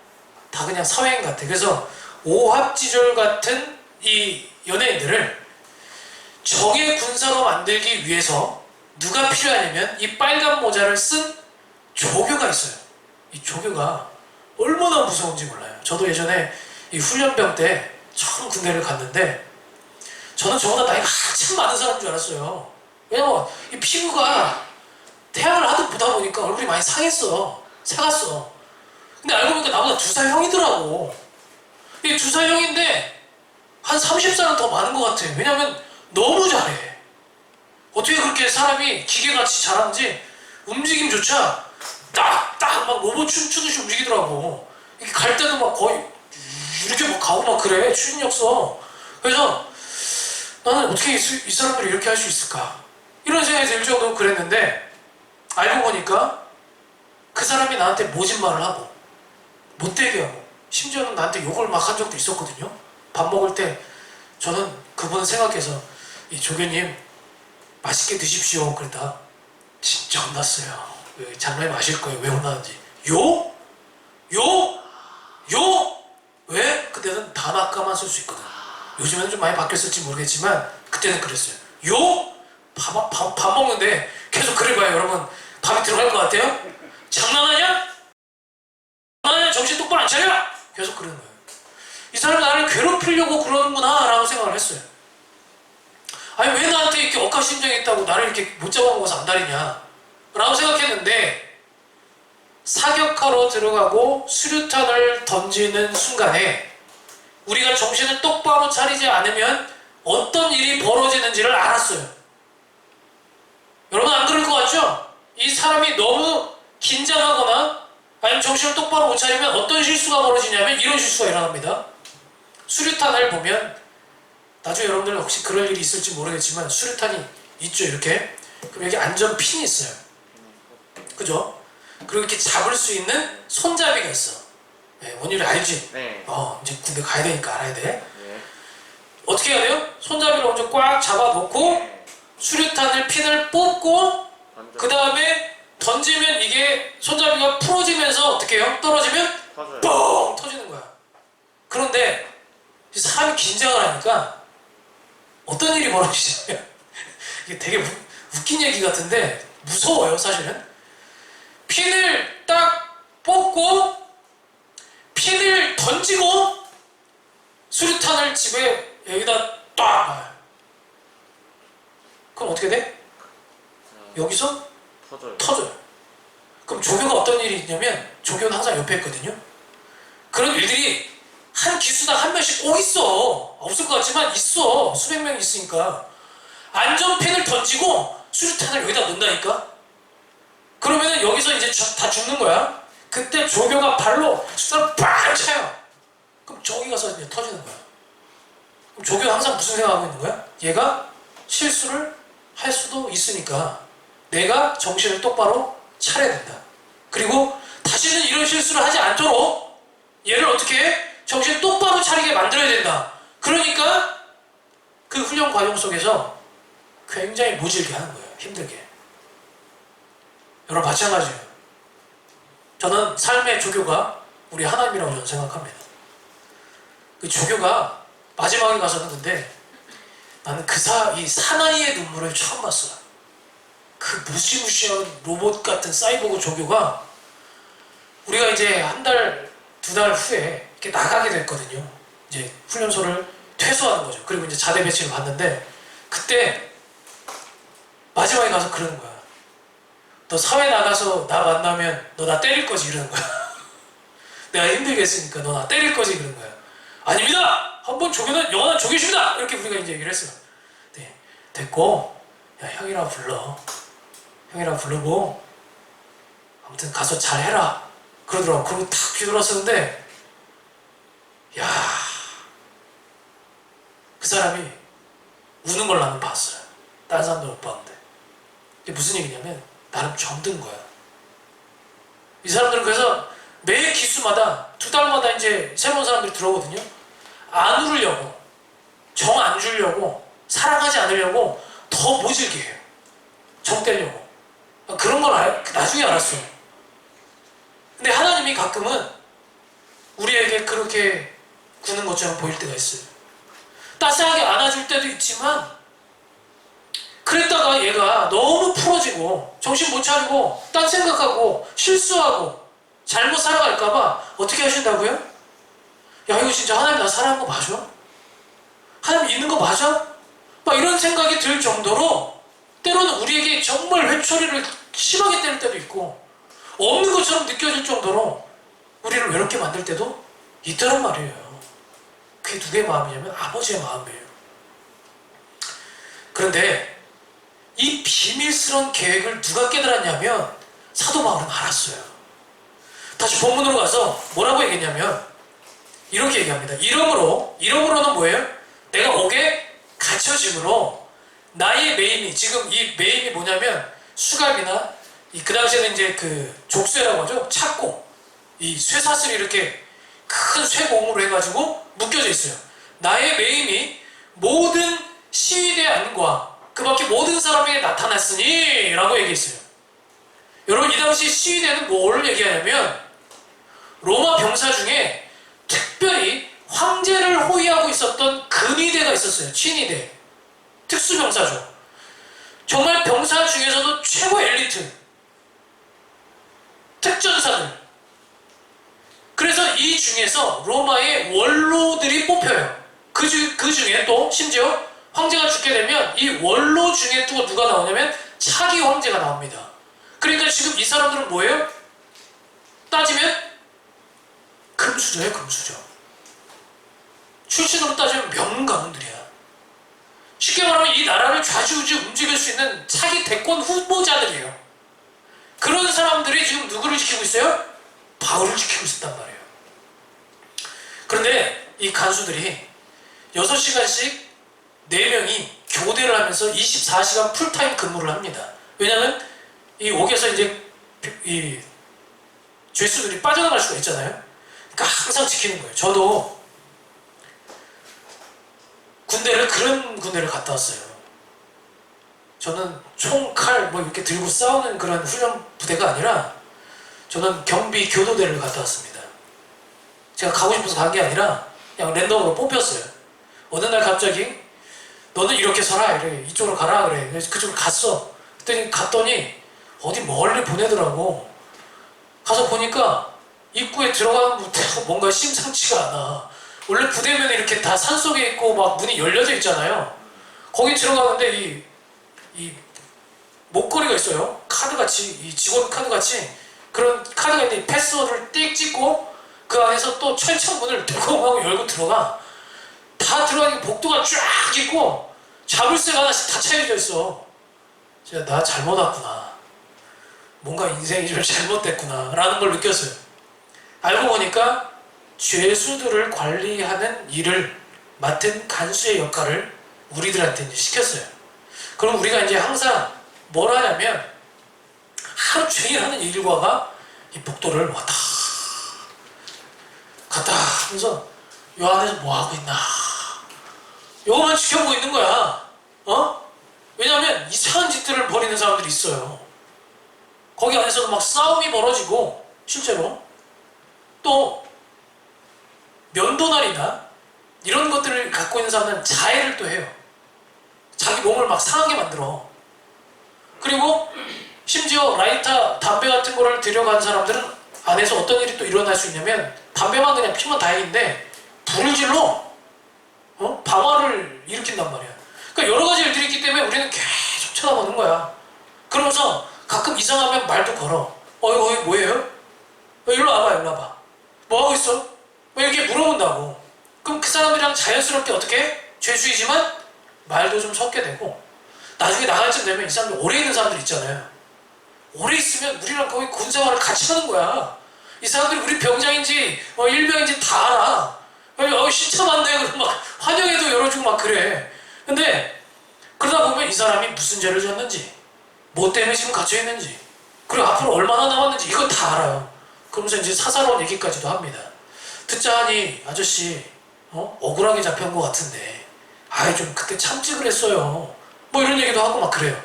다 그냥 사회인 같아. 그래서 오합지졸 같은 이 연예인들을 정예 군사로 만들기 위해서 누가 필요하냐면 이 빨간 모자를 쓴 조교가 있어요. 이 조교가 얼마나 무서운지 몰라요. 저도 예전에 이 훈련병 때 처음 군대를 갔는데 저는 저보다 나이가 한참 많은 사람인 줄 알았어요. 왜냐면 이 피부가 태양을 하도 보다 보니까 얼굴이 많이 상했어. 사갔어. 근데 알고 보니까 나보다 2살 형이더라고. 이 2살 형인데 한 30살은 더 많은 것 같아. 왜냐면 너무 잘해. 어떻게 그렇게 사람이 기계같이 잘하는지 움직임조차 딱 막 로봇 춤추듯이 움직이더라고. 이렇게 갈 때도 막 거의 이렇게 막 가고 막 그래. 추진력서. 그래서 나는 어떻게 이 사람들이 이렇게 할 수 있을까? 이런 생각이 들 정도로 그랬는데 알고 보니까 그 사람이 나한테 모진 말을 하고 못되게 하고 심지어는 나한테 욕을 막 한 적도 있었거든요. 밥 먹을 때 저는 그분 생각해서 이 조교님 맛있게 드십시오 그랬다. 진짜 혼났어요. 장난이 마실 거예요. 왜 혼나는지. 욕? 욕? 욕? 왜? 그때는 단아까만 쓸 수 있거든. 요즘에는 좀 많이 바뀌었을지 모르겠지만 그때는 그랬어요. 욕? 밥 먹는데 계속 그래봐요. 여러분 밥이 들어갈 것 같아요? 장난하냐? 장난하냐? 정신 똑바로 안 차려? 계속 그러는 거예요. 이 사람이 나를 괴롭히려고 그러는구나 라고 생각을 했어요. 아니 왜 나한테 이렇게 억하심정이 있다고 나를 이렇게 못 잡아먹어서 안달이냐 라고 생각했는데 사격하러 들어가고 수류탄을 던지는 순간에 우리가 정신을 똑바로 차리지 않으면 어떤 일이 벌어지는지를 알았어요. 여러분 안 그럴 것 같죠? 이 사람이 너무 긴장하거나 아니면 정신을 똑바로 못 차리면 어떤 실수가 벌어지냐면 이런 실수가 일어납니다. 수류탄을 보면 나중에 여러분들 혹시 그럴 일이 있을지 모르겠지만 수류탄이 있죠 이렇게. 그럼 여기 안전핀이 있어요. 그죠? 그리고 이렇게 잡을 수 있는 손잡이가 있어. 네, 원일이 알지? 네. 이제 군대 가야 되니까 알아야 돼. 네. 어떻게 해야 돼요? 손잡이를 먼저 꽉 잡아놓고 네. 수류탄을 핀을 뽑고 던져. 그 다음에 던지면 이게 손잡이가 풀어지면서 어떻게 해요? 떨어지면 터져요. 뻥 터지는 거야. 그런데 이 사람이 긴장을 하니까 어떤 일이 벌어지냐면 이게 되게 웃긴 얘기 같은데 무서워요 사실은. 핀을 딱 뽑고 핀을 던지고 수류탄을 집에 여기다 딱 놔요. 그럼 어떻게 돼? 여기서 터져요. 터져요. 그럼 조교가 어떤 일이 있냐면 조교는 항상 옆에 있거든요. 그런 일들이 한 기수당 한 명씩 꼭 있어. 없을 것 같지만 있어. 수백 명이 있으니까. 안전핀을 던지고 수류탄을 여기다 놓는다니까. 그러면은 여기서 이제 다 죽는 거야. 그때 조교가 발로 수류탄을 팍 차요. 그럼 저기 가서 이제 터지는 거야. 그럼 조교는 항상 무슨 생각하고 있는 거야? 얘가 실수를 할 수도 있으니까 내가 정신을 똑바로 차려야 된다. 그리고 다시는 이런 실수를 하지 않도록 얘를 어떻게 해? 정신 똑바로 차리게 만들어야 된다. 그러니까 그 훈련 과정 속에서 굉장히 모질게 하는 거예요. 힘들게. 여러분 마찬가지예요. 저는 삶의 조교가 우리 하나님이라고 저는 생각합니다. 그 조교가 마지막에 가서는 근데 나는 이 사나이의 눈물을 처음 봤어요. 그 무시무시한 로봇 같은 사이보그 조교가 우리가 이제 한 달, 두 달 후에 이렇게 나가게 됐거든요. 이제 훈련소를 퇴소하는 거죠. 그리고 이제 자대 배치를 받는데 그때 마지막에 가서 그러는 거야. 너 사회 나가서 나 만나면 너 나 때릴 거지 이러는 거야. 내가 힘들게 했으니까 너 나 때릴 거지 그러는 거야. 아닙니다! 한번 조교는 영원한 조교십니다! 이렇게 우리가 이제 얘기를 했어요. 네, 됐고 야 형이라 불러. 형이라 부르고 아무튼 가서 잘해라 그러더라고. 그리고 탁 뒤돌았었는데 야, 그 사람이 우는 걸 나는 봤어요. 다른 사람들 못 봤는데. 이게 무슨 얘기냐면 나름 정든 거야. 이 사람들은 그래서 매 기수마다 두 달마다 이제 새로운 사람들이 들어오거든요. 안 울으려고, 정 안 주려고, 사랑하지 않으려고 더 모질게 해요. 정 떼려고. 그런 걸 나중에 알았어요. 근데 하나님이 가끔은 우리에게 그렇게 구는 것처럼 보일 때가 있어요. 따스하게 안아줄 때도 있지만 그랬다가 얘가 너무 풀어지고 정신 못 차리고 딴 생각하고 실수하고 잘못 살아갈까봐 어떻게 하신다고요? 야 이거 진짜 하나님 나 사랑한 거 맞아? 하나님 있는 거 맞아? 막 이런 생각이 들 정도로 때로는 우리에게 정말 회초리를 심하게 때릴 때도 있고 없는 것처럼 느껴질 정도로 우리를 외롭게 만들 때도 있더란 말이에요. 그게 누구의 마음이냐면 아버지의 마음이에요. 그런데 이 비밀스러운 계획을 누가 깨달았냐면 사도 바울은 알았어요. 다시 본문으로 가서 뭐라고 얘기했냐면 이렇게 얘기합니다. 이러므로는 뭐예요? 내가 옥에 갇혀짐으로 나의 매임이, 지금 이 매임이 뭐냐면 수갑이나 그 당시에는 이제 그 족쇄라고 하죠. 찾고 이 쇠사슬이 이렇게 큰 쇠공으로 해가지고 묶여져 있어요. 나의 매임이 모든 시위대 안과 그 밖에 모든 사람에게 나타났으니 라고 얘기했어요. 여러분, 이 당시 시위대는 뭘 얘기하냐면 로마 병사 중에 특별히 황제를 호위하고 있었던 근위대가 있었어요. 친위대. 특수병사죠. 정말 병사 중에서도 최고 엘리트. 특전사들. 그래서 이 중에서 로마의 원로들이 뽑혀요. 그 중에 또 심지어 황제가 죽게 되면 이 원로 중에 또 누가 나오냐면 차기 황제가 나옵니다. 그러니까 지금 이 사람들은 뭐예요? 따지면 금수저예요, 금수저. 출신으로 따지면 명가문들이야. 쉽게 말하면 이 나라를 좌지우지 움직일 수 있는 차기 대권 후보자들이에요. 그런 사람들이 지금 누구를 지키고 있어요? 바울을 지키고 있었단 말이에요. 그런데 이 간수들이 6시간씩 4명이 교대를 하면서 24시간 풀타임 근무를 합니다. 왜냐하면 이 옥에서 이제 이 죄수들이 빠져나갈 수가 있잖아요. 그러니까 항상 지키는 거예요. 저도 그런 군대를 갔다 왔어요. 저는 총, 칼 뭐 이렇게 들고 싸우는 그런 훈련 부대가 아니라 저는 경비 교도대를 갔다 왔습니다. 제가 가고 싶어서 간 게 아니라 그냥 랜덤으로 뽑혔어요. 어느 날 갑자기 너는 이렇게 서라, 이래. 이쪽으로 가라 그래. 그래서 그쪽으로 갔어. 갔더니 어디 멀리 보내더라고. 가서 보니까 입구에 들어가는 부터 뭔가 심상치가 않아. 원래 부대면 이렇게 다 산속에 있고 막 문이 열려져 있잖아요. 거기 들어가는데 이 목걸이가 있어요. 카드같이, 이 직원 카드같이 그런 카드가 있는데 패스워드를 띡 찍고 그 안에서 또 철창문을 뚜껑하고 열고 들어가. 다 들어가니까 복도가 쫙 있고 자물쇠가 하나씩 다 차려져 있어. 제가 나 잘못 왔구나. 뭔가 인생이 좀 잘못됐구나 라는 걸 느꼈어요. 알고 보니까 죄수들을 관리하는 일을 맡은 간수의 역할을 우리들한테 이제 시켰어요. 그럼 우리가 이제 항상 뭘 하냐면 하루 종일 하는 일과가 이 복도를 왔다 갔다 하면서 요 안에서 뭐 하고 있나 요거만 지켜보고 있는 거야. 왜냐하면 이상한 짓들을 벌이는 사람들이 있어요. 거기 안에서도 막 싸움이 벌어지고 실제로 또 면도날이나 이런 것들을 갖고 있는 사람은 자해를 또 해요. 자기 몸을 막 상하게 만들어. 그리고 심지어 라이터, 담배 같은 거를 들여간 사람들은 안에서 어떤 일이 또 일어날 수 있냐면 담배만 그냥 피면 다행인데 불을 질러 방화를 일으킨단 말이야. 그러니까 여러 가지 일들이 있기 때문에 우리는 계속 쳐다보는 거야. 그러면서 가끔 이상하면 말도 걸어. 어이 뭐예요? 일로 와봐. 뭐 하고 있어? 이렇게 물어본다고. 그럼 그 사람들이랑 자연스럽게 어떻게 죄수이지만 말도 좀 섞게 되고 나중에 나갈 쯤 되면 이 사람들 오래 있는 사람들 있잖아요. 오래 있으면 우리랑 거의 군생활을 같이 하는 거야. 이 사람들이 우리 병장인지 일병인지 다 알아. 신차 많네. 그럼 막 환영회도 열어주고 막 그래. 근데 그러다 보면 이 사람이 무슨 죄를 졌는지 뭐 때문에 지금 갇혀있는지 그리고 앞으로 얼마나 남았는지 이거 다 알아요. 그러면서 이제 사사로운 얘기까지도 합니다. 듣자 하니 아저씨 억울하게 잡혀온 것 같은데 좀 그때 참지 그랬어요. 뭐 이런 얘기도 하고 막 그래요.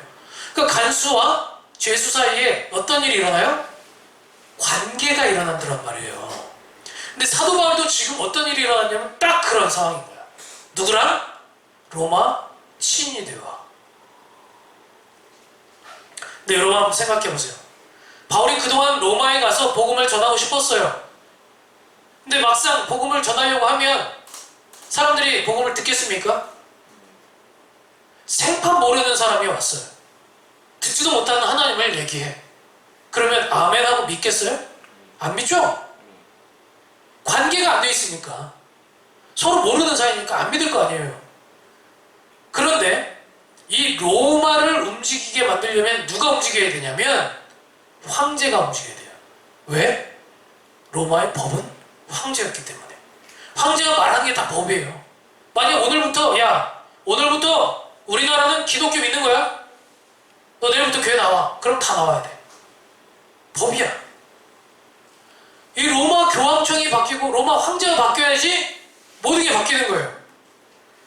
그러니까 간수와 죄수 사이에 어떤 일이 일어나요? 관계가 일어난다란 말이에요. 근데 사도 바울도 지금 어떤 일이 일어났냐면 딱 그런 상황인 거야. 누구랑? 로마 친위대와. 근데 여러분 한번 생각해 보세요. 바울이 그동안 로마에 가서 복음을 전하고 싶었어요. 근데 막상 복음을 전하려고 하면 사람들이 복음을 듣겠습니까? 생판 모르는 사람이 왔어요. 듣지도 못하는 하나님을 얘기해. 그러면 아멘 하고 믿겠어요? 안 믿죠? 관계가 안 돼 있으니까. 서로 모르는 사이니까 안 믿을 거 아니에요. 그런데 이 로마를 움직이게 만들려면 누가 움직여야 되냐면 황제가 움직여야 돼요. 왜? 로마의 법은 황제였기 때문에. 황제가 말한 게 다 법이에요. 만약 오늘부터 우리나라는 기독교 믿는 거야? 너 내일부터 교회 나와. 그럼 다 나와야 돼. 법이야. 이 로마 교황청이 바뀌고 로마 황제가 바뀌어야지 모든 게 바뀌는 거예요.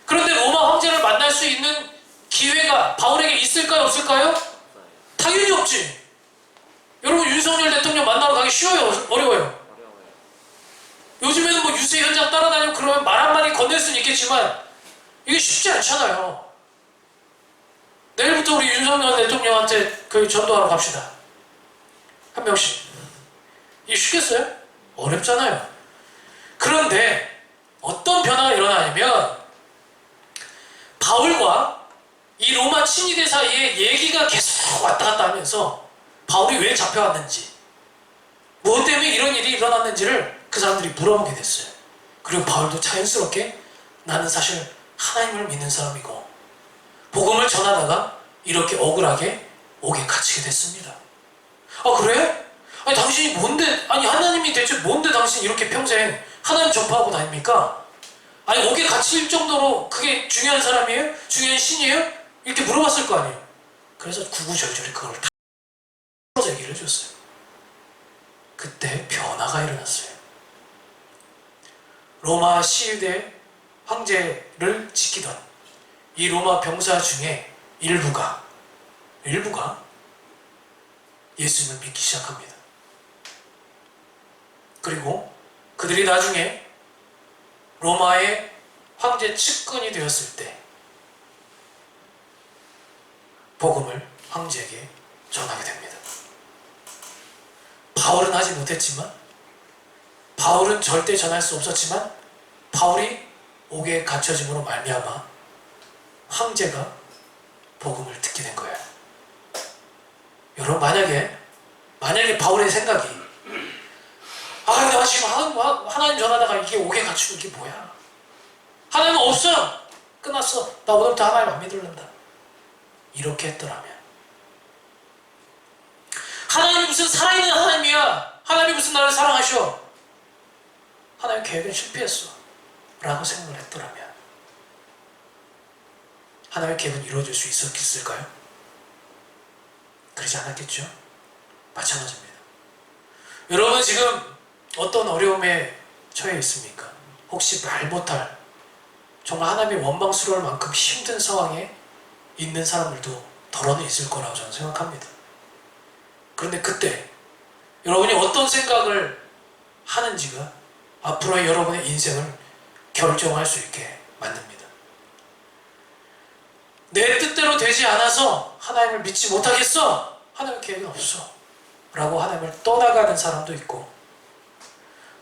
그런데 로마 황제를 만날 수 있는 기회가 바울에게 있을까요? 없을까요? 당연히 없지. 여러분 윤석열 대통령 만나러 가기 쉬워요? 어려워요? 어려워요. 요즘에는 뭐 유세 현장 따라다니고 그러면 말 한마디 건넬 수는 있겠지만 이게 쉽지 않잖아요. 내일부터 우리 윤석열 대통령한테 그 전도하러 갑시다. 한 명씩. 이게 쉽겠어요? 어렵잖아요. 그런데 어떤 변화가 일어나냐면 바울과 이 로마 친위대 사이에 얘기가 계속 왔다 갔다 하면서 바울이 왜 잡혀왔는지, 무엇 때문에 이런 일이 일어났는지를 그 사람들이 물어보게 됐어요. 그리고 바울도 자연스럽게 나는 사실 하나님을 믿는 사람이고 복음을 전하다가 이렇게 억울하게 옥에 갇히게 됐습니다. 아 그래? 아니 당신이 뭔데, 아니 하나님이 대체 뭔데 당신 이렇게 평생 하나님 전파하고 다닙니까? 아니 옥에 갇힐 정도로 그게 중요한 사람이에요? 중요한 신이에요? 이렇게 물어봤을 거 아니에요. 그래서 구구절절히 그걸 다 풀어서 얘기를 해줬어요. 그때 변화가 일어났어요. 로마 시위대 황제를 지키던 이 로마 병사 중에 일부가 예수님을 믿기 시작합니다. 그리고 그들이 나중에 로마의 황제 측근이 되었을 때 복음을 황제에게 전하게 됩니다. 바울은 하지 못했지만, 바울은 절대 전할 수 없었지만 바울이 옥에 갇혀짐으로 말미암아 황제가 복음을 듣게 된 거예요. 여러분 만약에 바울의 생각이 내가 지금 하나님 전하다가 이게 옥에 갇히고 이게 뭐야? 하나님 없어! 끝났어. 나 오늘부터 하나님 안 믿을란다. 이렇게 했더라면 하나님이 무슨 살아있는 하나님이야. 하나님이 무슨 나를 사랑하셔. 하나님 계획은 실패했어 라고 생각을 했더라면 하나님의 계획은 이루어질 수 있었을까요? 그러지 않았겠죠? 마찬가지입니다. 여러분은 지금 어떤 어려움에 처해 있습니까? 혹시 말 못할, 정말 하나님의 원망스러울 만큼 힘든 상황에 있는 사람들도 덜어는 있을 거라고 저는 생각합니다. 그런데 그때 여러분이 어떤 생각을 하는지가 앞으로의 여러분의 인생을 결정할 수 있게 만듭니다. 내 뜻대로 되지 않아서 하나님을 믿지 못하겠어. 하나님의 계획은 없어 라고 하나님을 떠나가는 사람도 있고,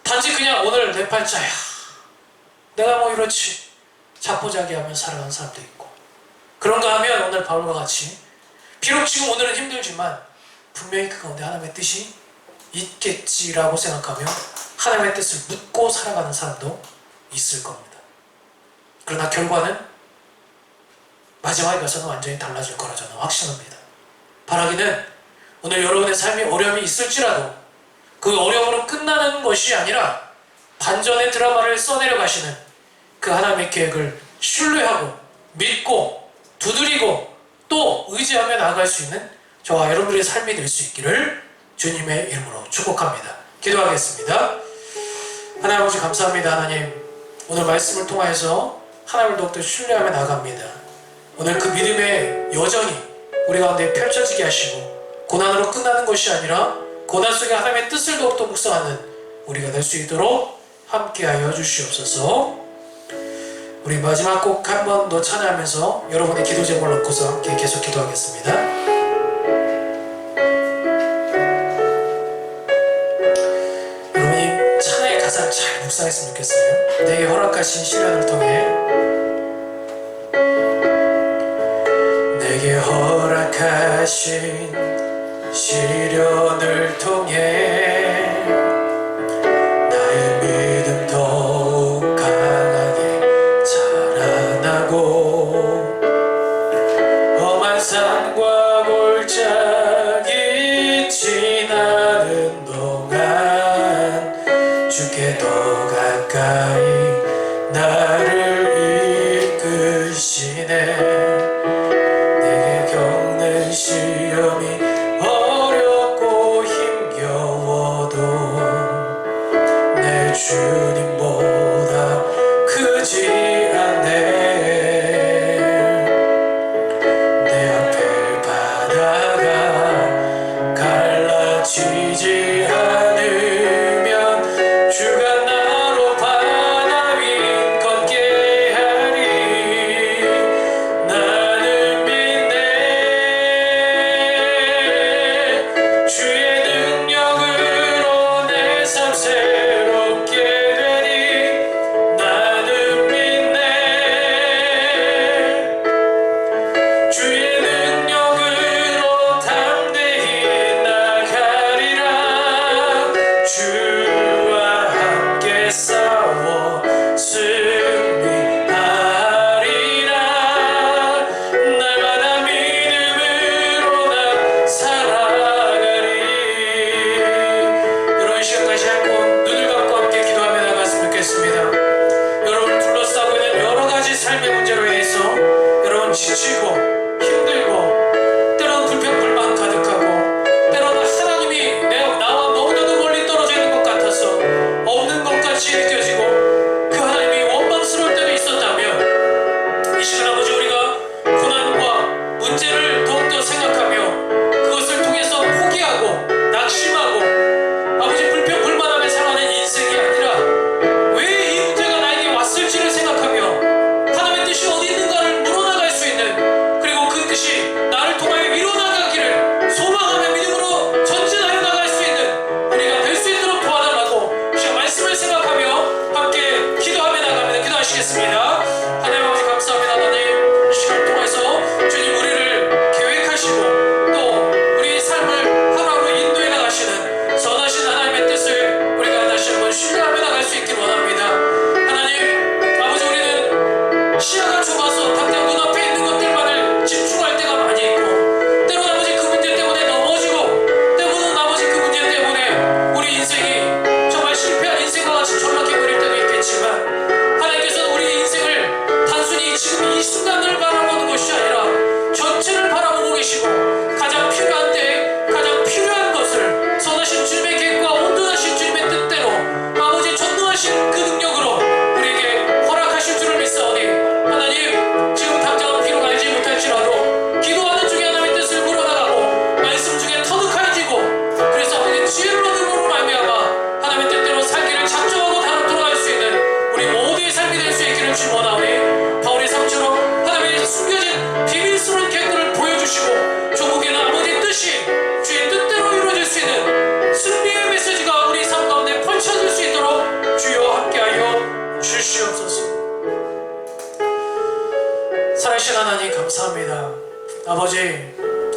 단지 그냥 오늘 내 팔자야, 내가 뭐 이렇지, 자포자기하며 살아가는 사람도 있고, 그런가 하면 오늘 바울과 같이 비록 지금 오늘은 힘들지만 분명히 그 가운데 하나님의 뜻이 있겠지라고 생각하며 하나님의 뜻을 묻고 살아가는 사람도 있을 겁니다. 그러나 결과는 마지막에 가서는 완전히 달라질 거라 저는 확신합니다. 바라기는 오늘 여러분의 삶이 어려움이 있을지라도 그 어려움으로 끝나는 것이 아니라 반전의 드라마를 써내려 가시는 그 하나님의 계획을 신뢰하고 믿고 두드리고 또 의지하며 나아갈 수 있는 저와 여러분들의 삶이 될 수 있기를 주님의 이름으로 축복합니다. 기도하겠습니다. 하나님 아버지 감사합니다. 하나님, 오늘 말씀을 통하여서 하나님을 더욱더 신뢰하며 나아갑니다. 오늘 그 믿음의 여정이 우리 가운데 펼쳐지게 하시고 고난으로 끝나는 것이 아니라 고난 속에 하나님의 뜻을 더욱더 묵상하는 우리가 될 수 있도록 함께하여 주시옵소서. 우리 마지막 곡 한 번 더 찬양하면서 여러분의 기도 제목을 놓고서 함께 계속 기도하겠습니다. 여러분이 찬양의 가사를 잘 묵상했으면 좋겠어요. 내게 허락하신 시련을 통해, 내게 허락하신 시련을 통해 나의 믿음 더욱 강하게 자라나고 험한 산과 골짜기 지나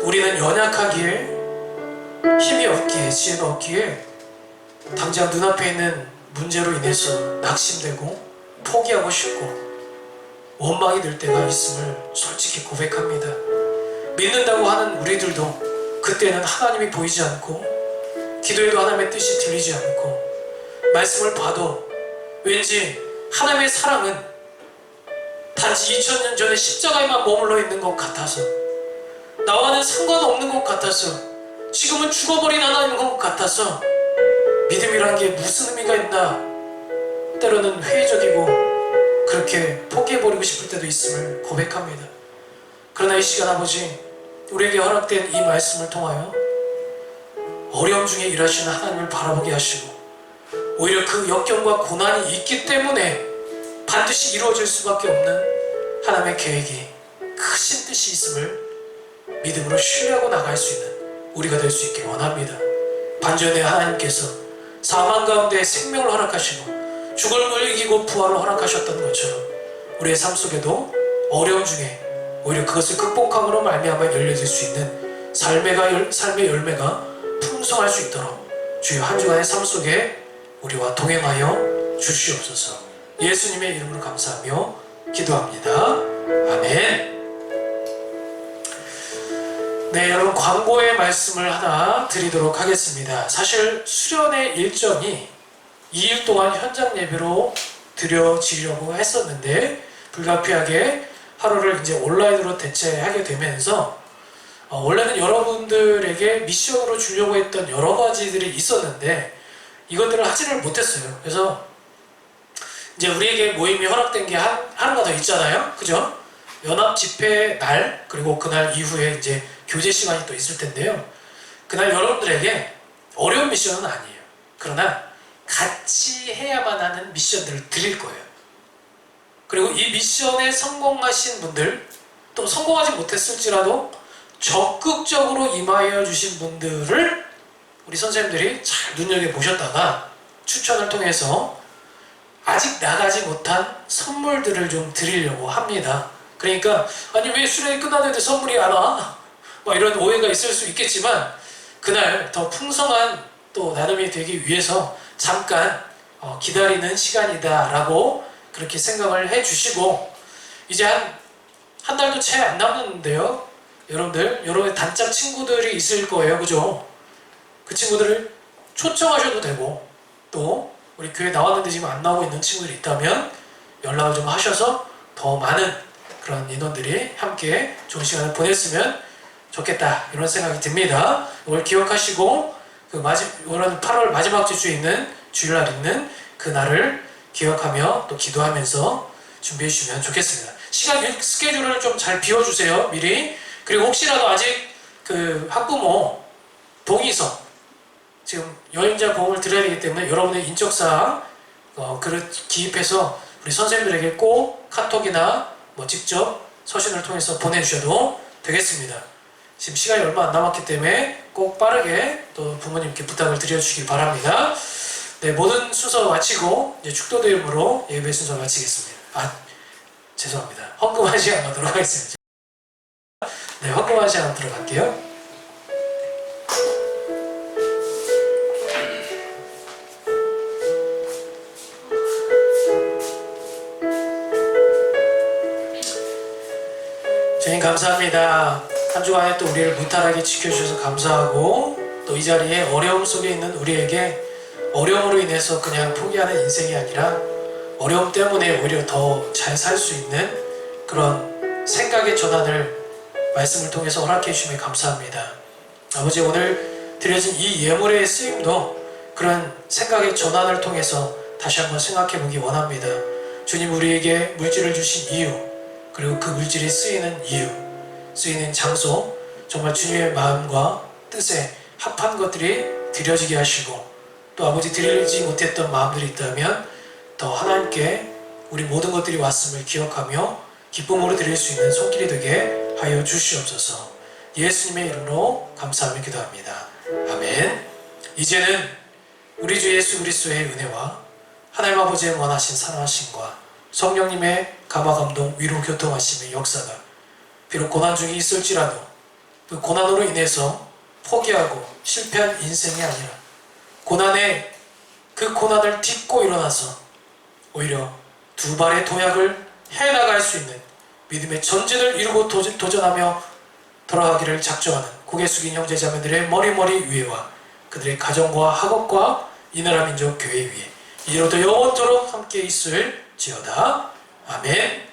우리는 연약하기에, 힘이 없기에, 지혜가 없기에 당장 눈앞에 있는 문제로 인해서 낙심되고 포기하고 싶고 원망이 들 때가 있음을 솔직히 고백합니다. 믿는다고 하는 우리들도 그때는 하나님이 보이지 않고 기도해도 하나님의 뜻이 들리지 않고 말씀을 봐도 왠지 하나님의 사랑은 단지 2000년 전에 십자가에만 머물러 있는 것 같아서, 나와는 상관없는 것 같아서, 지금은 죽어버린 하나님인 것 같아서 믿음이란 게 무슨 의미가 있나, 때로는 회의적이고 그렇게 포기해버리고 싶을 때도 있음을 고백합니다. 그러나 이 시간 아버지, 우리에게 허락된 이 말씀을 통하여 어려움 중에 일하시는 하나님을 바라보게 하시고, 오히려 그 역경과 고난이 있기 때문에 반드시 이루어질 수밖에 없는 하나님의 계획이, 크신 뜻이 있음을 믿음으로 신뢰하고 나갈 수 있는 우리가 될 수 있길 원합니다. 반전에 하나님께서 사망 가운데 생명을 허락하시고 죽음을 이기고 부활을 허락하셨던 것처럼 우리의 삶 속에도 어려움 중에 오히려 그것을 극복함으로 말미암아 열려질 수 있는 삶의 열매가 풍성할 수 있도록 주여 한 주간의 삶 속에 우리와 동행하여 주시옵소서. 예수님의 이름으로 감사하며 기도합니다. 아멘. 네, 여러분, 광고의 말씀을 하나 드리도록 하겠습니다. 사실 수련의 일정이 2일 동안 현장 예배로 드려지려고 했었는데 불가피하게 하루를 이제 온라인으로 대체하게 되면서 원래는 여러분들에게 미션으로 주려고 했던 여러 가지들이 있었는데 이것들을 하지를 못했어요. 그래서 이제 우리에게 모임이 허락된 게 하루가 더 있잖아요. 그죠? 연합 집회 날, 그리고 그날 이후에 이제 교제 시간이 또 있을 텐데요. 그날 여러분들에게 어려운 미션은 아니에요. 그러나 같이 해야만 하는 미션들을 드릴 거예요. 그리고 이 미션에 성공하신 분들, 또 성공하지 못했을지라도 적극적으로 임하여 주신 분들을 우리 선생님들이 잘 눈여겨보셨다가 추천을 통해서 아직 나가지 못한 선물들을 좀 드리려고 합니다. 그러니까 아니 왜 수련이 끝났는데 선물이 안 와? 뭐 이런 오해가 있을 수 있겠지만 그날 더 풍성한 또 나눔이 되기 위해서 잠깐 기다리는 시간이다 라고 그렇게 생각을 해주시고, 이제 한 달도 채 안 남았는데요. 여러분의 단짝 친구들이 있을 거예요. 그죠? 그 친구들을 초청하셔도 되고, 또 우리 교회 나왔는데 지금 안 나오고 있는 친구들이 있다면 연락을 좀 하셔서 더 많은 그런 인원들이 함께 좋은 시간을 보냈으면 좋겠다, 이런 생각이 듭니다. 오늘 기억하시고 오늘 8월 마지막 주에 있는 주일날 있는 그 날을 기억하며 또 기도하면서 준비해 주시면 좋겠습니다. 시간 스케줄을 좀 잘 비워주세요, 미리. 그리고 혹시라도 아직 그 학부모 동의서, 지금 여행자 보험을 드려야 되기 때문에 여러분의 인적사항 그를 기입해서 우리 선생님들에게 꼭 카톡이나 뭐 직접 서신을 통해서 보내주셔도 되겠습니다. 지금 시간이 얼마 안 남았기 때문에 꼭 빠르게 또 부모님께 부탁을 드려주시기 바랍니다. 네, 모든 순서 마치고 이제 축도도 이름으로 예배 순서 마치겠습니다. 죄송합니다. 헌금한 시간 가도록 하겠습니다. 네, 헌금한 시간 들어갈게요. 주님 감사합니다. 한 주간에 또 우리를 무탈하게 지켜주셔서 감사하고, 또 이 자리에 어려움 속에 있는 우리에게 어려움으로 인해서 그냥 포기하는 인생이 아니라 어려움 때문에 오히려 더 잘 살 수 있는 그런 생각의 전환을 말씀을 통해서 허락해 주시면 감사합니다. 아버지, 오늘 드려진 이 예물의 쓰임도 그런 생각의 전환을 통해서 다시 한번 생각해 보기 원합니다. 주님, 우리에게 물질을 주신 이유, 그리고 그 물질이 쓰이는 이유, 쓰이는 장소, 정말 주님의 마음과 뜻에 합한 것들이 드려지게 하시고, 또 아버지 드리지 못했던 마음들이 있다면 더 하나님께 우리 모든 것들이 왔음을 기억하며 기쁨으로 드릴 수 있는 손길이 되게 하여 주시옵소서. 예수님의 이름으로 감사하며 기도합니다. 아멘. 이제는 우리 주 예수 그리스도의 은혜와 하나님 아버지의 원하신 사랑하심과 성령님의 감화 감동 위로 교통하심의 역사가 비록 고난 중에 있을지라도 그 고난으로 인해서 포기하고 실패한 인생이 아니라 고난에 그 고난을 딛고 일어나서 오히려 두 발의 도약을 해나갈 수 있는 믿음의 전진을 이루고 도전하며 돌아가기를 작정하는 고개 숙인 형제자매들의 머리머리 위에와 그들의 가정과 학업과 이 나라 민족 교회 위에 이로부터 영원토록 함께 있을지어다. 아멘.